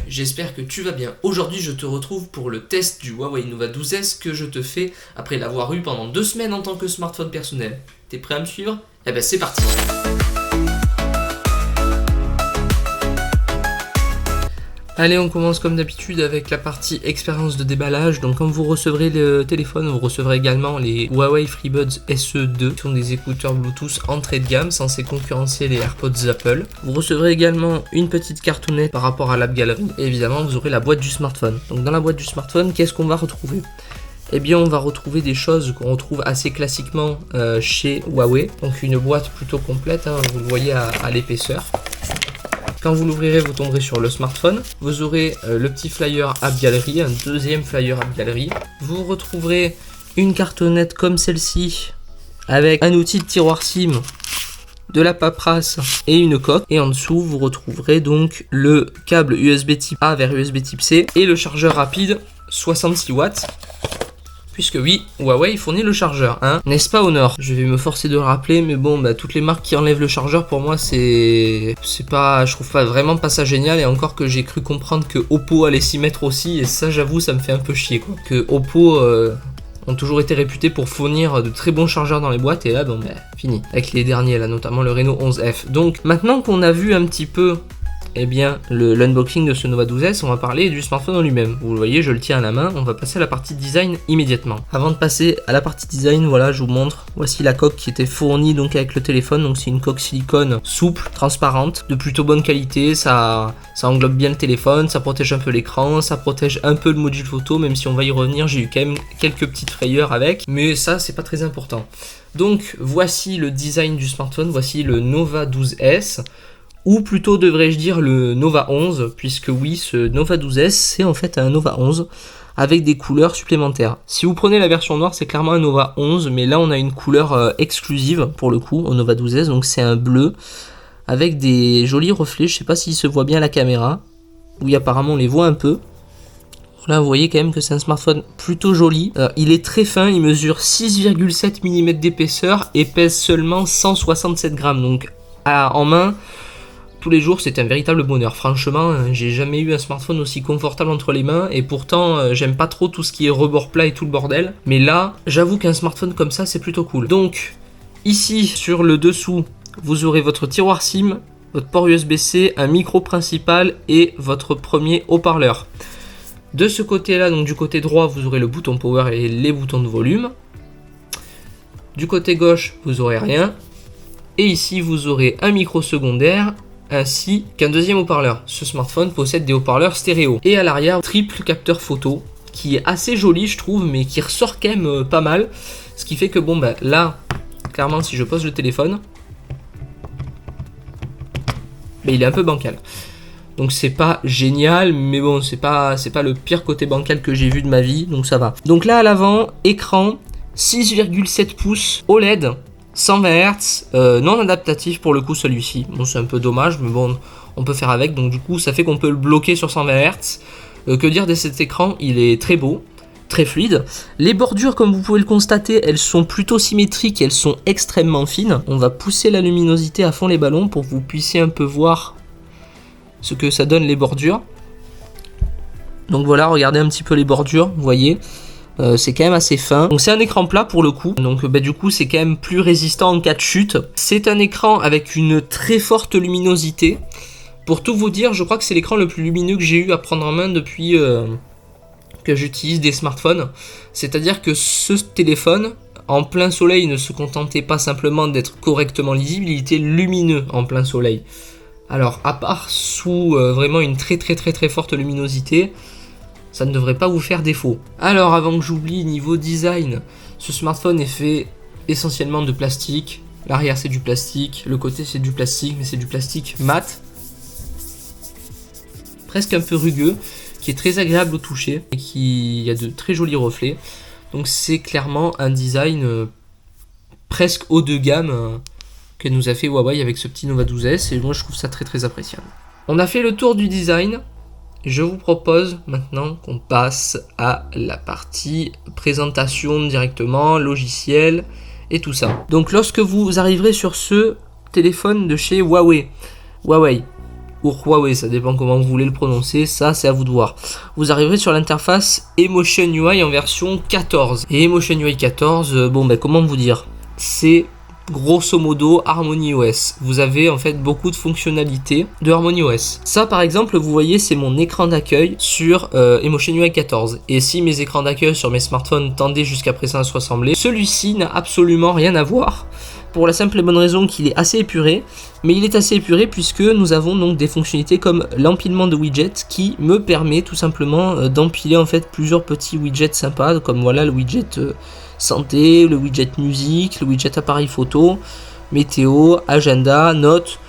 j'espère que tu vas bien. Aujourd'hui je te retrouve pour le test du Huawei Nova 12S que je te fais après l'avoir eu pendant 2 semaines en tant que smartphone personnel. T'es prêt à me suivre? Eh ben c'est parti. Allez, on commence comme d'habitude avec la partie expérience de déballage. Donc quand vous recevrez le téléphone, vous recevrez également les Huawei FreeBuds SE2, qui sont des écouteurs Bluetooth entrée de gamme, censés concurrencer les AirPods Apple. Vous recevrez également une petite cartonnette par rapport à l'App Gallery. Et évidemment, vous aurez la boîte du smartphone. Donc dans la boîte du smartphone, qu'est-ce qu'on va retrouver? Eh bien, on va retrouver des choses qu'on retrouve assez classiquement chez Huawei. Donc une boîte plutôt complète, hein, vous le voyez à l'épaisseur. Quand vous l'ouvrirez, vous tomberez sur le smartphone. Vous aurez le petit flyer App Gallery, un deuxième flyer App Gallery. Vous retrouverez une cartonnette comme celle-ci avec un outil de tiroir SIM, de la paperasse et une coque. Et en dessous, vous retrouverez donc le câble USB type A vers USB type C et le chargeur rapide 66 watts. Puisque oui, Huawei fournit le chargeur, hein, n'est-ce pas Honor? Je vais me forcer de le rappeler, mais bon, toutes les marques qui enlèvent le chargeur, pour moi, c'est pas, je trouve vraiment pas ça génial, et encore que j'ai cru comprendre que Oppo allait s'y mettre aussi, et ça, j'avoue, ça me fait un peu chier, quoi. Que Oppo ont toujours été réputés pour fournir de très bons chargeurs dans les boîtes, et là, bon, fini. Avec les derniers, là, notamment le Reno 11F. Donc, maintenant qu'on a vu un petit peu l'unboxing de ce Nova 12S, on va parler du smartphone en lui-même. Vous le voyez, je le tiens à la main, on va passer à la partie design immédiatement. Avant de passer à la partie design, voilà, je vous montre, voici la coque qui était fournie donc avec le téléphone. Donc c'est une coque silicone souple, transparente, de plutôt bonne qualité, ça englobe bien le téléphone, ça protège un peu l'écran, ça protège un peu le module photo, même si on va y revenir, j'ai eu quand même quelques petites frayeurs avec, mais ça c'est pas très important. Donc voici le design du smartphone, voici le Nova 12S. Ou plutôt devrais-je dire le Nova 11, puisque oui, ce Nova 12S, c'est en fait un Nova 11 avec des couleurs supplémentaires. Si vous prenez la version noire, c'est clairement un Nova 11, mais là on a une couleur exclusive pour le coup au Nova 12S, donc c'est un bleu avec des jolis reflets. Je sais pas s'il se voit bien à la caméra, oui apparemment on les voit un peu. Là vous voyez quand même que c'est un smartphone plutôt joli. Il est très fin, il mesure 6,7 mm d'épaisseur et pèse seulement 167 grammes, donc en main, tous les jours, c'est un véritable bonheur. Franchement, j'ai jamais eu un smartphone aussi confortable entre les mains, et pourtant, j'aime pas trop tout ce qui est rebord plat et tout le bordel. Mais là, j'avoue qu'un smartphone comme ça, c'est plutôt cool. Donc, ici, sur le dessous, vous aurez votre tiroir SIM, votre port USB-C, un micro principal et votre premier haut-parleur. De ce côté-là, donc du côté droit, vous aurez le bouton power et les boutons de volume. Du côté gauche, vous aurez rien. Et ici, vous aurez un micro secondaire ainsi qu'un deuxième haut-parleur. Ce smartphone possède des haut-parleurs stéréo. Et à l'arrière, triple capteur photo, qui est assez joli je trouve, mais qui ressort quand même pas mal. Ce qui fait que bon là, clairement si je pose le téléphone, il est un peu bancal. Donc c'est pas génial, mais bon, c'est pas le pire côté bancal que j'ai vu de ma vie, donc ça va. Donc là à l'avant, écran 6,7 pouces OLED, 120 Hz, non adaptatif pour le coup celui-ci. Bon, c'est un peu dommage, mais bon, on peut faire avec. Donc du coup, ça fait qu'on peut le bloquer sur 120 Hz. Que dire de cet écran? Il est très beau, très fluide. Les bordures, comme vous pouvez le constater, elles sont plutôt symétriques, elles sont extrêmement fines. On va pousser la luminosité à fond les ballons pour que vous puissiez un peu voir ce que ça donne les bordures. Donc voilà, regardez un petit peu les bordures, vous voyez. C'est quand même assez fin. Donc c'est un écran plat pour le coup. Donc du coup c'est quand même plus résistant en cas de chute. C'est un écran avec une très forte luminosité. Pour tout vous dire, je crois que c'est l'écran le plus lumineux que j'ai eu à prendre en main depuis que j'utilise des smartphones. C'est-à-dire que ce téléphone, en plein soleil, ne se contentait pas simplement d'être correctement lisible, il était lumineux en plein soleil. Alors à part sous vraiment une très forte luminosité, ça ne devrait pas vous faire défaut. Alors avant que j'oublie, niveau design, ce smartphone est fait essentiellement de plastique. L'arrière c'est du plastique, le côté c'est du plastique, mais c'est du plastique mat, presque un peu rugueux, qui est très agréable au toucher et qui a de très jolis reflets. Donc c'est clairement un design presque haut de gamme que nous a fait Huawei avec ce petit Nova 12S, et moi je trouve ça très appréciable. On a fait le tour du design. Je vous propose maintenant qu'on passe à la partie présentation directement, logiciel et tout ça. Donc lorsque vous arriverez sur ce téléphone de chez Huawei, ou Huawei, ça dépend comment vous voulez le prononcer, ça c'est à vous de voir. Vous arriverez sur l'interface Emotion UI en version 14. Et Emotion UI 14, comment vous dire, c'est grosso modo HarmonyOS. Vous avez en fait beaucoup de fonctionnalités de HarmonyOS. Ça par exemple, vous voyez, c'est mon écran d'accueil sur Emotion UI 14. Et si mes écrans d'accueil sur mes smartphones tendaient jusqu'à présent à se ressembler, celui-ci n'a absolument rien à voir. Pour la simple et bonne raison qu'il est assez épuré, mais il est assez épuré puisque nous avons donc des fonctionnalités comme l'empilement de widgets qui me permet tout simplement d'empiler en fait plusieurs petits widgets sympas, comme voilà le widget santé, le widget musique, le widget appareil photo, météo, agenda, notes,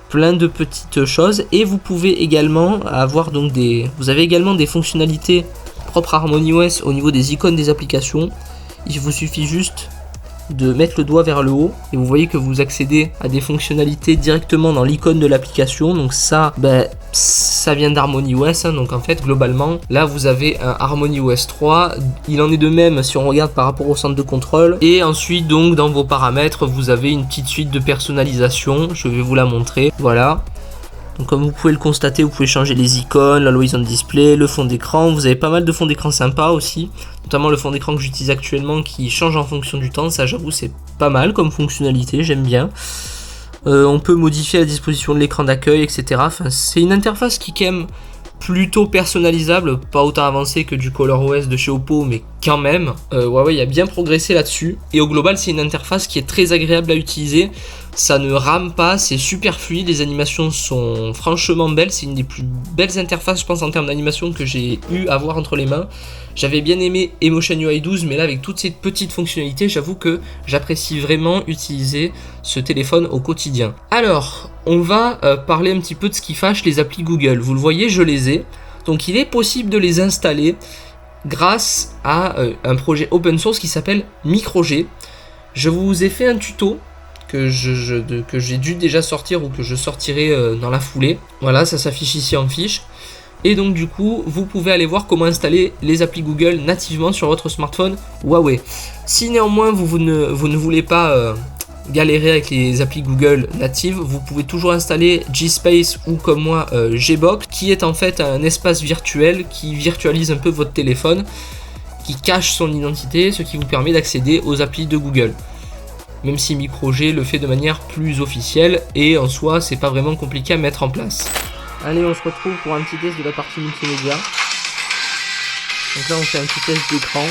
plein de petites choses. Et vous pouvez également avoir donc vous avez également des fonctionnalités propres à HarmonyOS au niveau des icônes des applications. Il vous suffit juste de mettre le doigt vers le haut et vous voyez que vous accédez à des fonctionnalités directement dans l'icône de l'application. Donc ça, ça vient d'HarmonyOS, hein. Donc en fait globalement là vous avez un HarmonyOS 3, il en est de même si on regarde par rapport au centre de contrôle. Et ensuite donc dans vos paramètres vous avez une petite suite de personnalisation, je vais vous la montrer, voilà. Donc comme vous pouvez le constater, vous pouvez changer les icônes, l'Always on Display, le fond d'écran. Vous avez pas mal de fonds d'écran sympas aussi, notamment le fond d'écran que j'utilise actuellement qui change en fonction du temps. Ça j'avoue c'est pas mal comme fonctionnalité, j'aime bien. On peut modifier la disposition de l'écran d'accueil, etc. Enfin, c'est une interface qui est quand même plutôt personnalisable, pas autant avancé que du ColorOS de chez Oppo, mais quand même, Huawei a bien progressé là-dessus. Et au global, c'est une interface qui est très agréable à utiliser. Ça ne rame pas, c'est super fluide, les animations sont franchement belles. C'est une des plus belles interfaces, je pense, en termes d'animation que j'ai eu à voir entre les mains. J'avais bien aimé Emotion UI 12, mais là, avec toutes ces petites fonctionnalités, j'avoue que j'apprécie vraiment utiliser ce téléphone au quotidien. Alors, on va parler un petit peu de ce qui fâche les applis Google. Vous le voyez, je les ai. Donc, il est possible de les installer grâce à un projet open source qui s'appelle MicroG. Je vous ai fait un tuto que j'ai dû déjà sortir ou que je sortirai dans la foulée. Voilà, ça s'affiche ici en fiche. Et donc du coup, vous pouvez aller voir comment installer les applis Google nativement sur votre smartphone Huawei. Si néanmoins vous ne voulez pas galérer avec les applis Google natives, vous pouvez toujours installer G-Space ou comme moi Gbox, qui est en fait un espace virtuel qui virtualise un peu votre téléphone, qui cache son identité, ce qui vous permet d'accéder aux applis de Google. Même si MicroG le fait de manière plus officielle et en soi c'est pas vraiment compliqué à mettre en place. Allez, on se retrouve pour un petit test de la partie multimédia. Donc là on fait un petit test d'écran.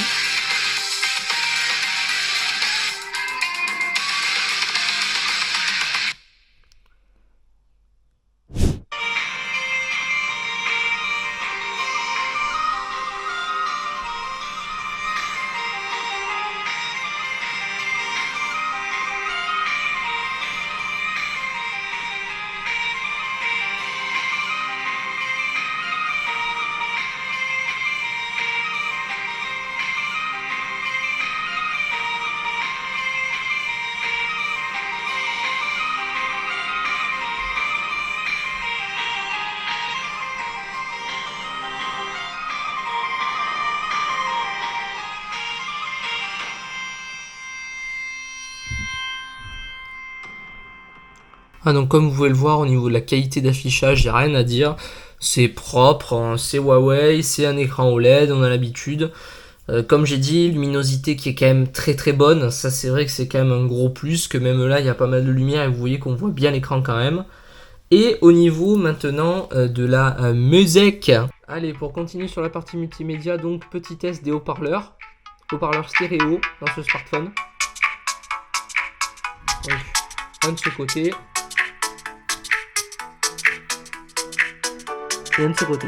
Donc comme vous pouvez le voir, au niveau de la qualité d'affichage, il n'y a rien à dire. C'est propre, hein, c'est Huawei, c'est un écran OLED, on a l'habitude. Comme j'ai dit, luminosité qui est quand même très très bonne. Ça c'est vrai que c'est quand même un gros plus, que même là il y a pas mal de lumière et vous voyez qu'on voit bien l'écran quand même. Et au niveau maintenant de la musique. Allez, pour continuer sur la partie multimédia, donc petit test des haut-parleurs. Haut-parleurs stéréo dans ce smartphone. Donc, un de ce côté. Et un de ce côté.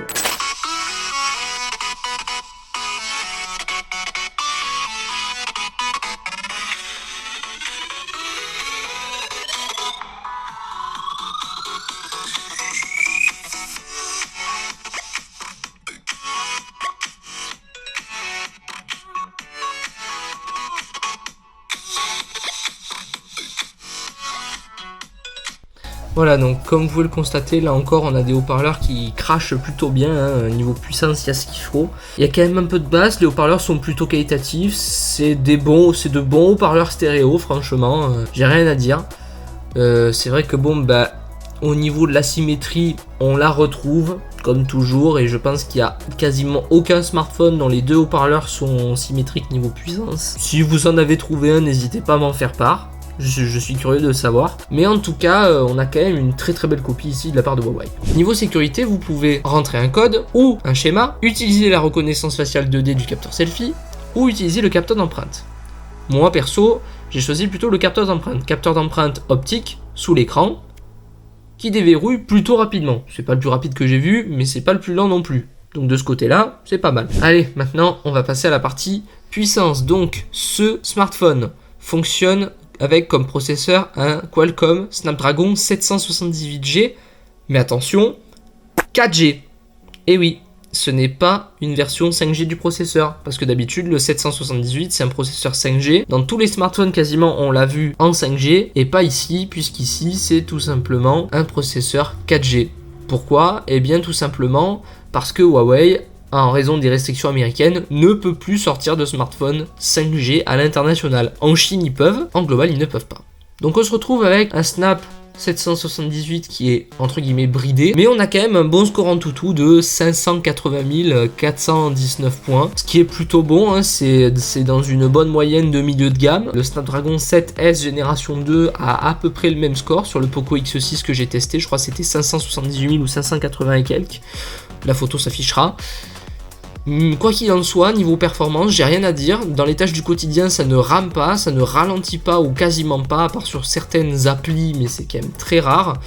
Voilà, donc comme vous pouvez le constater, là encore on a des haut-parleurs qui crachent plutôt bien, hein. Niveau puissance il y a ce qu'il faut. Il y a quand même un peu de basse, les haut-parleurs sont plutôt qualitatifs, c'est de bons haut-parleurs stéréo, franchement, j'ai rien à dire. C'est vrai que bon, Au niveau de la symétrie, on la retrouve comme toujours et je pense qu'il n'y a quasiment aucun smartphone dont les deux haut-parleurs sont symétriques niveau puissance. Si vous en avez trouvé un, n'hésitez pas à m'en faire part. Je suis curieux de savoir. Mais en tout cas, on a quand même une très très belle copie ici de la part de Huawei. Niveau sécurité, vous pouvez rentrer un code ou un schéma, utiliser la reconnaissance faciale 2D du capteur selfie ou utiliser le capteur d'empreinte. Moi perso, j'ai choisi plutôt le capteur d'empreinte. Capteur d'empreinte optique sous l'écran qui déverrouille plutôt rapidement. C'est pas le plus rapide que j'ai vu, mais c'est pas le plus lent non plus. Donc de ce côté-là, c'est pas mal. Allez, maintenant, on va passer à la partie puissance. Donc, ce smartphone fonctionne avec comme processeur un Qualcomm Snapdragon 778G. Mais attention, 4G. Et oui, ce n'est pas une version 5G du processeur, parce que d'habitude le 778 c'est un processeur 5G. Dans tous les smartphones quasiment on l'a vu en 5G, et pas ici, puisqu'ici c'est tout simplement un processeur 4G. Pourquoi ? Eh bien tout simplement parce que Huawei, en raison des restrictions américaines, ne peut plus sortir de smartphone 5G à l'international. En Chine ils peuvent, en global ils ne peuvent pas. Donc on se retrouve avec un Snap 778 qui est entre guillemets bridé, mais on a quand même un bon score en toutou de 580 419 points, ce qui est plutôt bon, hein. C'est dans une bonne moyenne de milieu de gamme. Le Snapdragon 7S génération 2 a à peu près le même score sur le Poco X6 que j'ai testé, je crois que c'était 578 000 ou 580 et quelques, la photo s'affichera. Quoi qu'il en soit, niveau performance, j'ai rien à dire. Dans les tâches du quotidien, ça ne rame pas, ça ne ralentit pas ou quasiment pas, à part sur certaines applis, mais c'est quand même très rare.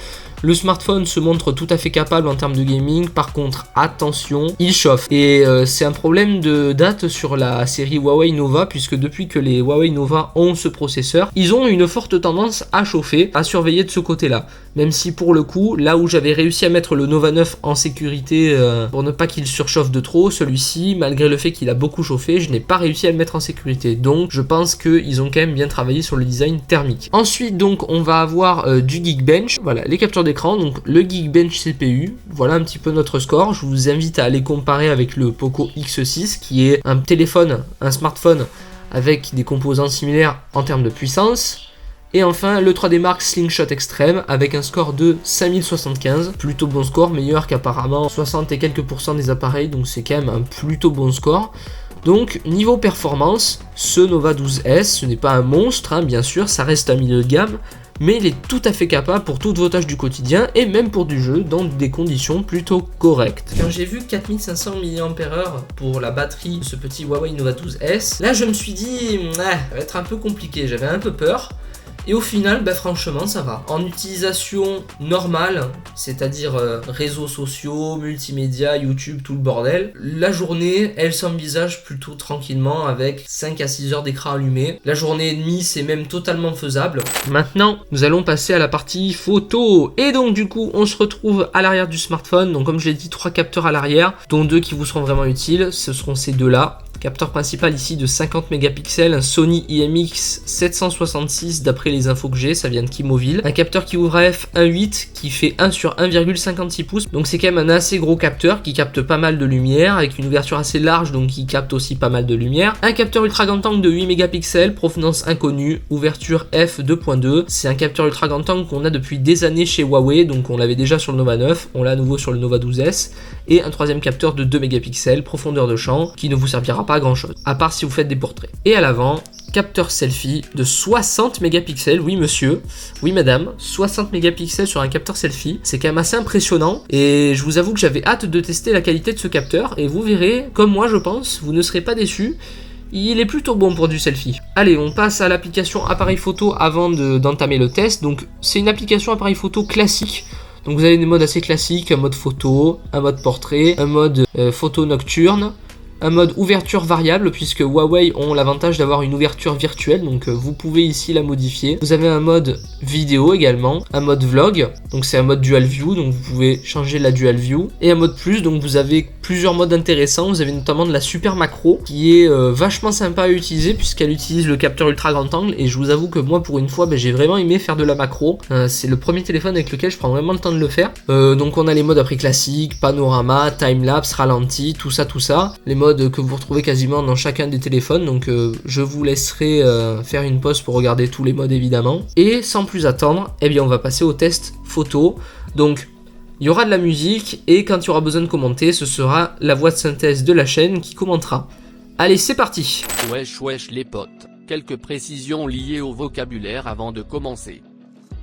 Le smartphone se montre tout à fait capable en termes de gaming, par contre, attention, il chauffe. Et c'est un problème de date sur la série Huawei Nova, puisque depuis que les Huawei Nova ont ce processeur, ils ont une forte tendance à chauffer, à surveiller de ce côté-là. Même si pour le coup, là où j'avais réussi à mettre le Nova 9 en sécurité pour ne pas qu'il surchauffe de trop, celui-ci, malgré le fait qu'il a beaucoup chauffé, je n'ai pas réussi à le mettre en sécurité. Donc je pense qu'ils ont quand même bien travaillé sur le design thermique. Ensuite donc on va avoir du Geekbench, voilà les captures d'écran, donc le Geekbench CPU, voilà un petit peu notre score. Je vous invite à aller comparer avec le Poco X6 qui est un téléphone, un smartphone avec des composants similaires en termes de puissance. Et enfin le 3D Mark Slingshot Extreme avec un score de 5075, plutôt bon score, meilleur qu'apparemment 60 et quelques % des appareils, donc c'est quand même un plutôt bon score. Donc niveau performance, ce Nova 12S, ce n'est pas un monstre, hein, bien sûr, ça reste un milieu de gamme, mais il est tout à fait capable pour toutes vos tâches du quotidien et même pour du jeu dans des conditions plutôt correctes. Quand j'ai vu 4500 mAh pour la batterie de ce petit Huawei Nova 12S, là je me suis dit, ça va être un peu compliqué, j'avais un peu peur. Et au final, franchement, ça va. En utilisation normale, c'est-à-dire réseaux sociaux, multimédia, YouTube, tout le bordel, la journée, elle s'envisage plutôt tranquillement avec 5 à 6 heures d'écran allumé. La journée et demie, c'est même totalement faisable. Maintenant, nous allons passer à la partie photo. Et donc, du coup, on se retrouve à l'arrière du smartphone. Donc, comme je l'ai dit, 3 capteurs à l'arrière, dont 2 qui vous seront vraiment utiles. Ce seront ces deux-là. Capteur principal ici de 50 mégapixels, un Sony IMX 766 d'après les infos que j'ai, ça vient de Kimovil. Un capteur qui ouvre à f1.8 qui fait 1 sur 1,56 pouces, donc c'est quand même un assez gros capteur qui capte pas mal de lumière avec une ouverture assez large, donc qui capte aussi pas mal de lumière. Un capteur ultra grand angle de 8 mégapixels, provenance inconnue, ouverture f2.2. C'est un capteur ultra grand angle qu'on a depuis des années chez Huawei, donc on l'avait déjà sur le Nova 9, on l'a à nouveau sur le Nova 12S. Et un troisième capteur de 2 mégapixels, profondeur de champ, qui ne vous servira pas à grand chose, à part si vous faites des portraits. Et à l'avant, capteur selfie de 60 mégapixels, oui monsieur, oui madame, 60 mégapixels sur un capteur selfie, c'est quand même assez impressionnant, et je vous avoue que j'avais hâte de tester la qualité de ce capteur, et vous verrez, comme moi je pense, vous ne serez pas déçus, il est plutôt bon pour du selfie. Allez, on passe à l'application appareil photo avant d'entamer le test, donc c'est une application appareil photo classique. Donc vous avez des modes assez classiques, un mode photo, un mode portrait, un mode photo nocturne, un mode ouverture variable puisque Huawei ont l'avantage d'avoir une ouverture virtuelle, donc vous pouvez ici la modifier. Vous avez un mode vidéo également, un mode vlog, donc c'est un mode dual view, donc vous pouvez changer la dual view, et un mode plus, donc vous avez plusieurs modes intéressants. Vous avez notamment de la super macro qui est vachement sympa à utiliser puisqu'elle utilise le capteur ultra grand angle, et je vous avoue que moi pour une fois j'ai vraiment aimé faire de la macro. C'est le premier téléphone avec lequel je prends vraiment le temps de le faire. Donc on a les modes après classiques, panorama, timelapse, ralenti, tout ça. Les modes que vous retrouvez quasiment dans chacun des téléphones, donc je vous laisserai faire une pause pour regarder tous les modes évidemment. Et sans plus attendre, eh bien on va passer au test photo. Donc il y aura de la musique et quand il y aura besoin de commenter, ce sera la voix de synthèse de la chaîne qui commentera. Allez, c'est parti. Wesh les potes, quelques précisions liées au vocabulaire avant de commencer.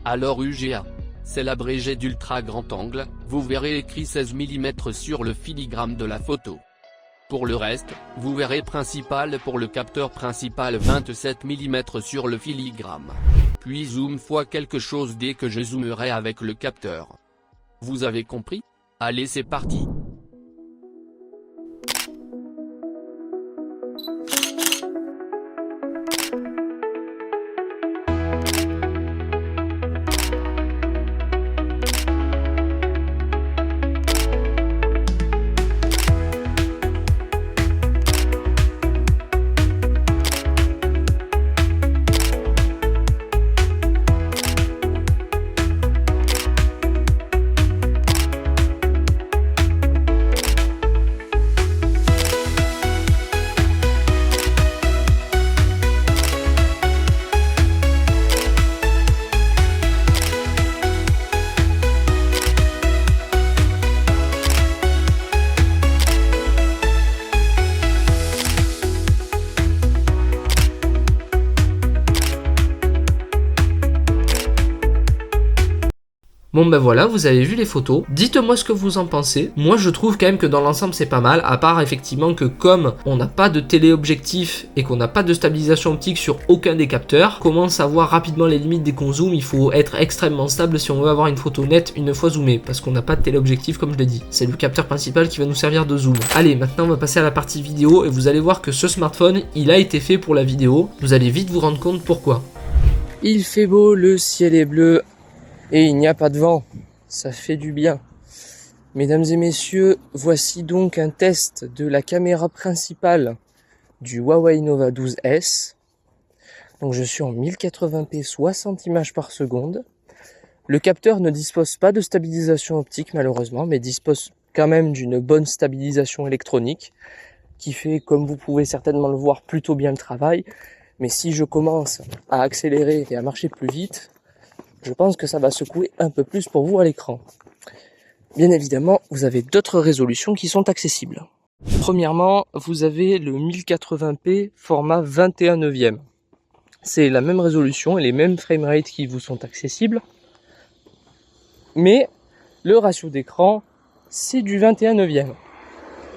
Alors UGA, c'est l'abrégé d'ultra grand angle, vous verrez écrit 16 mm sur le filigrane de la photo. Pour le reste, vous verrez principal pour le capteur principal 27 mm sur le filigrane. Puis zoom fois quelque chose dès que je zoomerai avec le capteur. Vous avez compris? Allez, c'est parti. Bon ben voilà, vous avez vu les photos, dites-moi ce que vous en pensez. Moi je trouve quand même que dans l'ensemble c'est pas mal, à part effectivement que comme on n'a pas de téléobjectif et qu'on n'a pas de stabilisation optique sur aucun des capteurs, comment savoir rapidement les limites dès qu'on zoome, il faut être extrêmement stable si on veut avoir une photo nette une fois zoomée, parce qu'on n'a pas de téléobjectif comme je l'ai dit. C'est le capteur principal qui va nous servir de zoom. Allez, maintenant on va passer à la partie vidéo et vous allez voir que ce smartphone, il a été fait pour la vidéo. Vous allez vite vous rendre compte pourquoi. Il fait beau, le ciel est bleu. Et il n'y a pas de vent, ça fait du bien. Mesdames et messieurs, voici donc un test de la caméra principale du Huawei Nova 12S. Donc je suis en 1080p 60 images par seconde. Le capteur ne dispose pas de stabilisation optique malheureusement, mais dispose quand même d'une bonne stabilisation électronique qui fait, comme vous pouvez certainement le voir, plutôt bien le travail. Mais si je commence à accélérer et à marcher plus vite, je pense que ça va secouer un peu plus pour vous à l'écran. Bien évidemment, vous avez d'autres résolutions qui sont accessibles. Premièrement, vous avez le 1080p format 21/9. C'est la même résolution et les mêmes framerates qui vous sont accessibles. Mais le ratio d'écran, c'est du 21/9.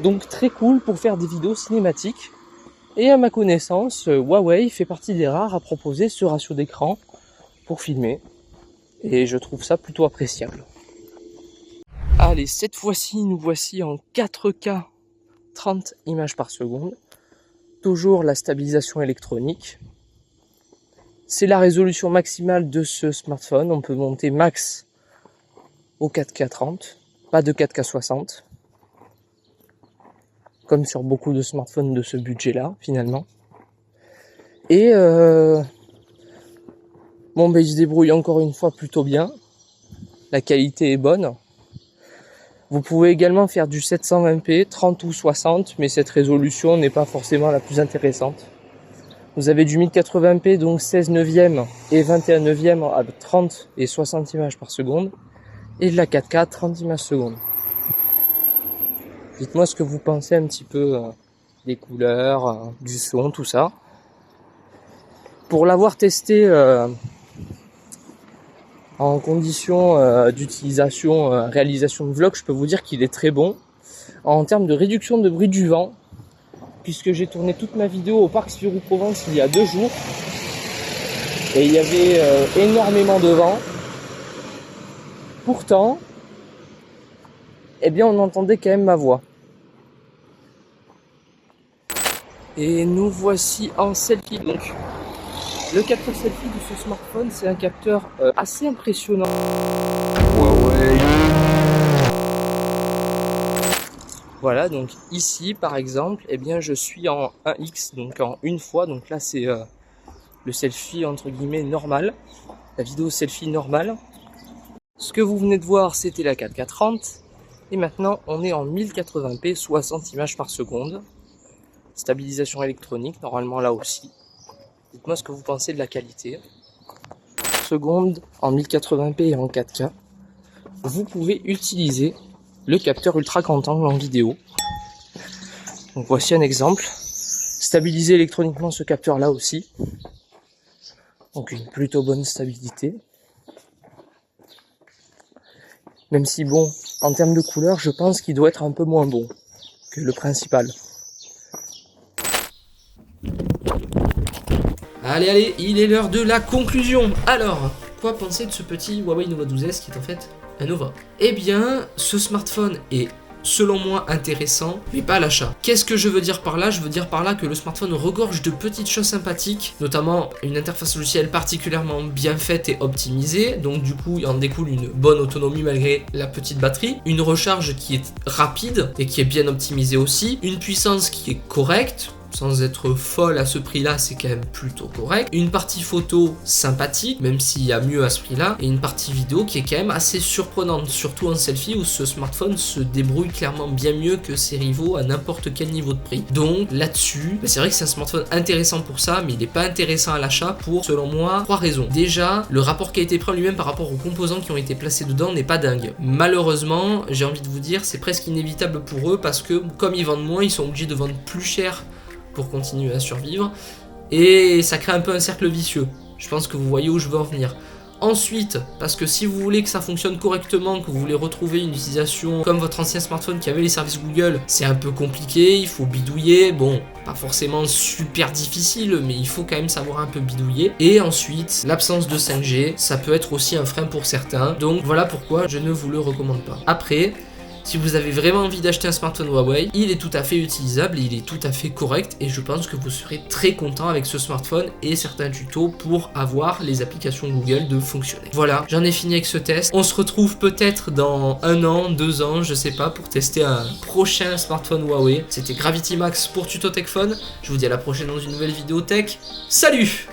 Donc très cool pour faire des vidéos cinématiques. Et à ma connaissance, Huawei fait partie des rares à proposer ce ratio d'écran pour filmer. Et je trouve ça plutôt appréciable. Allez, cette fois-ci, nous voici en 4K 30 images par seconde. Toujours la stabilisation électronique. C'est la résolution maximale de ce smartphone. On peut monter max au 4K 30, pas de 4K 60. Comme sur beaucoup de smartphones de ce budget-là, finalement. Et bon, ben, il se débrouille encore une fois plutôt bien. La qualité est bonne. Vous pouvez également faire du 720p, 30 ou 60, mais cette résolution n'est pas forcément la plus intéressante. Vous avez du 1080p, donc 16/9 et 21/9 à 30 et 60 images par seconde. Et de la 4K, 30 images secondes. Dites-moi ce que vous pensez un petit peu des couleurs, du son, tout ça. Pour l'avoir testé en condition d'utilisation, réalisation de vlog, je peux vous dire qu'il est très bon. En termes de réduction de bruit du vent, puisque j'ai tourné toute ma vidéo au parc Spirou-Provence il y a 2 jours, et il y avait énormément de vent. Pourtant, eh bien on entendait quand même ma voix. Et nous voici en selfie donc. Le capteur selfie de ce smartphone, c'est un capteur assez impressionnant. Huawei. Voilà, donc ici par exemple, eh bien je suis en 1x, donc en une fois. Donc là c'est le selfie entre guillemets normal, la vidéo selfie normale. Ce que vous venez de voir, c'était la 4K 30. Et maintenant, on est en 1080p 60 images par seconde. Stabilisation électronique, normalement là aussi. Dites-moi ce que vous pensez de la qualité. Seconde en 1080p et en 4K. vous pouvez utiliser le capteur ultra grand angle en vidéo. Donc voici un exemple. Stabiliser électroniquement ce capteur là aussi. Donc une plutôt bonne stabilité. Même si bon, en termes de couleur, je pense qu'il doit être un peu moins bon que le principal. Allez, il est l'heure de la conclusion. Alors, quoi penser de ce petit Huawei Nova 12S qui est en fait un Nova? Eh bien, ce smartphone est selon moi intéressant, mais pas à l'achat. Qu'est-ce que je veux dire par là? Je veux dire par là que le smartphone regorge de petites choses sympathiques, notamment une interface logicielle particulièrement bien faite et optimisée, donc du coup il en découle une bonne autonomie malgré la petite batterie, une recharge qui est rapide et qui est bien optimisée aussi, une puissance qui est correcte, sans être folle à ce prix-là, c'est quand même plutôt correct. Une partie photo sympathique, même s'il y a mieux à ce prix-là, et une partie vidéo qui est quand même assez surprenante, surtout en selfie où ce smartphone se débrouille clairement bien mieux que ses rivaux à n'importe quel niveau de prix. Donc là-dessus, c'est vrai que c'est un smartphone intéressant pour ça, mais il n'est pas intéressant à l'achat pour, selon moi, 3 raisons. Déjà, le rapport qualité-prix lui-même par rapport aux composants qui ont été placés dedans n'est pas dingue. Malheureusement, j'ai envie de vous dire, c'est presque inévitable pour eux parce que comme ils vendent moins, ils sont obligés de vendre plus cher pour continuer à survivre, et ça crée un peu un cercle vicieux. Je pense que vous voyez où je veux en venir. Ensuite, parce que si vous voulez que ça fonctionne correctement, que vous voulez retrouver une utilisation comme votre ancien smartphone qui avait les services Google, c'est un peu compliqué, il faut bidouiller, bon, pas forcément super difficile, mais il faut quand même savoir un peu bidouiller. Et ensuite, l'absence de 5G, ça peut être aussi un frein pour certains, donc voilà pourquoi je ne vous le recommande pas. Après, si vous avez vraiment envie d'acheter un smartphone Huawei, il est tout à fait utilisable, il est tout à fait correct et je pense que vous serez très content avec ce smartphone et certains tutos pour avoir les applications Google de fonctionner. Voilà, j'en ai fini avec ce test. On se retrouve peut-être dans 1 an, 2 ans, je sais pas, pour tester un prochain smartphone Huawei. C'était Gravity Max pour Tuto Tech Phone. Je vous dis à la prochaine dans une nouvelle vidéo tech. Salut!